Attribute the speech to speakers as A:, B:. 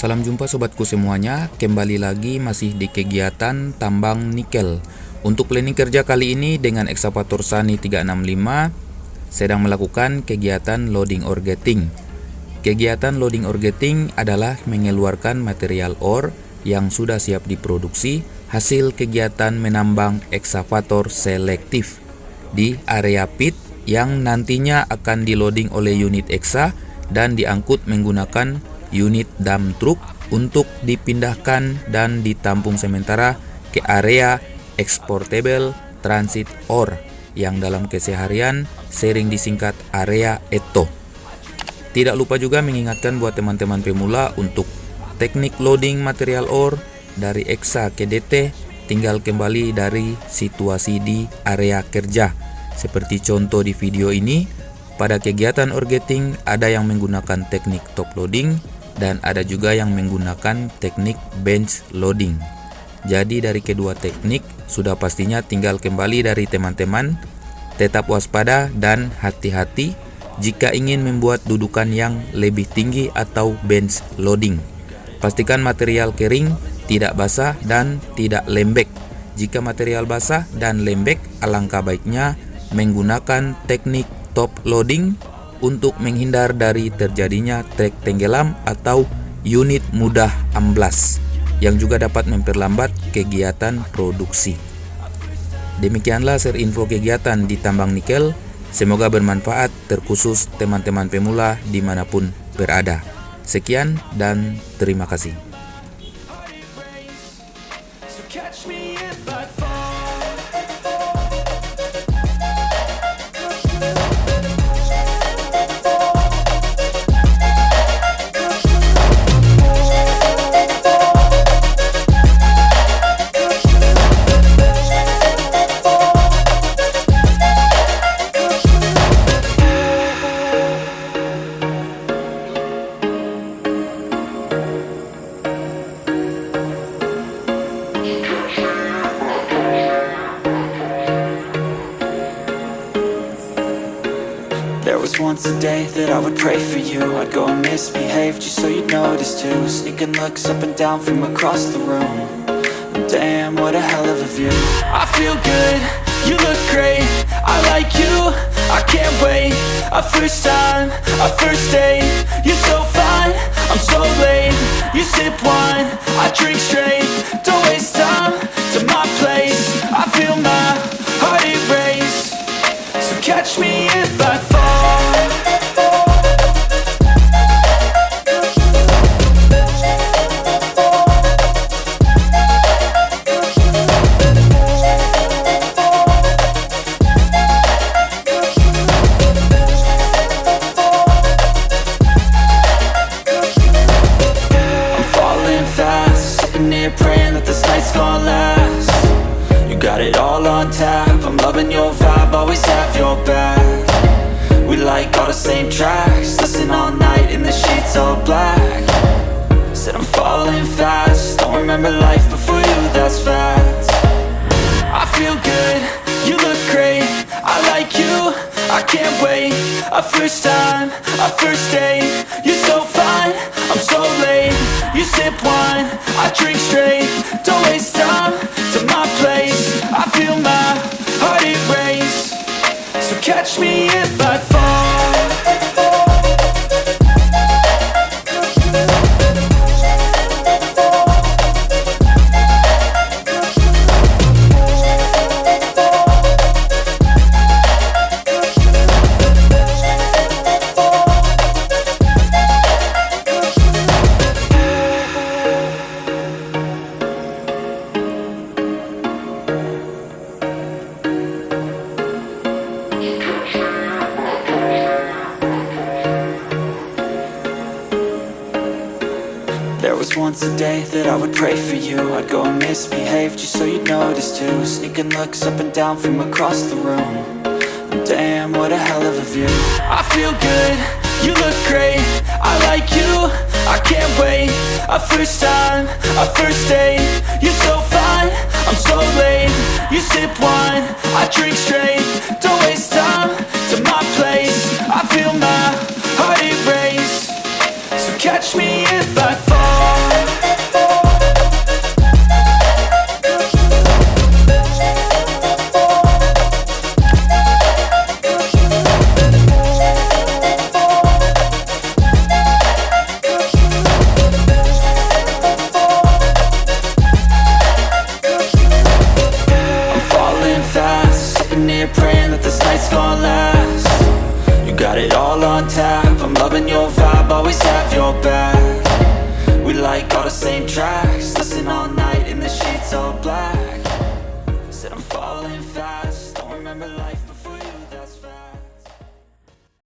A: Salam jumpa sobatku semuanya, kembali lagi masih di kegiatan tambang nikel. Untuk planning kerja kali ini dengan ekskavator SANY 365 sedang melakukan kegiatan loading or getting. Kegiatan loading or getting adalah mengeluarkan material ore yang sudah siap diproduksi hasil kegiatan menambang ekskavator selektif di area pit yang nantinya akan diloading oleh unit eksa dan diangkut menggunakan unit dump truck untuk dipindahkan dan ditampung sementara ke area exportable transit ore yang dalam keseharian sering disingkat area ETO. Tidak lupa juga mengingatkan buat teman-teman pemula untuk teknik loading material ore dari eksa ke DT tinggal kembali dari situasi di area kerja. Seperti contoh di video ini, pada kegiatan ore getting ada yang menggunakan teknik top loading dan ada juga yang menggunakan teknik bench loading. Jadi dari kedua teknik sudah pastinya tinggal kembali dari teman-teman. Tetap waspada dan hati-hati jika ingin membuat dudukan yang lebih tinggi atau bench loading. Pastikan material kering, tidak basah dan tidak lembek. Jika material basah dan lembek, alangkah baiknya menggunakan teknik top loading untuk menghindar dari terjadinya trek tenggelam atau unit mudah amblas yang juga dapat memperlambat kegiatan produksi. Demikianlah share info kegiatan di tambang nikel. Semoga bermanfaat terkhusus teman-teman pemula dimanapun berada. Sekian dan terima kasih.
B: There was once a day that I would pray for you. I'd go and misbehave just so you'd notice too. Sneaking looks up and down from across the room. Damn, what a hell of a view. I feel good, you look great, I like you, I can't wait. A first time, a first date. You're so fine, I'm so late. You sip wine, I drink straight. Don't waste time to my place. I feel my heart erase. So catch me if I fall. Praying that this night's gonna last. You got it all on tap, I'm loving your vibe, always have your back. We like all the same tracks, listen all night in the sheets all black. Said I'm falling fast, don't remember life before you, that's fact. I feel good, you look great, I like you, I can't wait. A first time, a first date. You're so fine, I'm so late. You sip wine, I drink straight. Don't waste time to my place. I feel my heart erase. So catch me if I fall. There was once a day that I would pray for you. I'd go and misbehave just so you'd notice too. Sneaking looks up and down from across the room. Damn, what a hell of a view. I feel good, you look great, I like you, I can't wait. A first time, a first date. You're so fine, I'm so late. You sip wine, I drink straight. Don't waste time to my place. I feel my heart erase. So catch me if I fall. same tracks, listen all night in the sheets all black.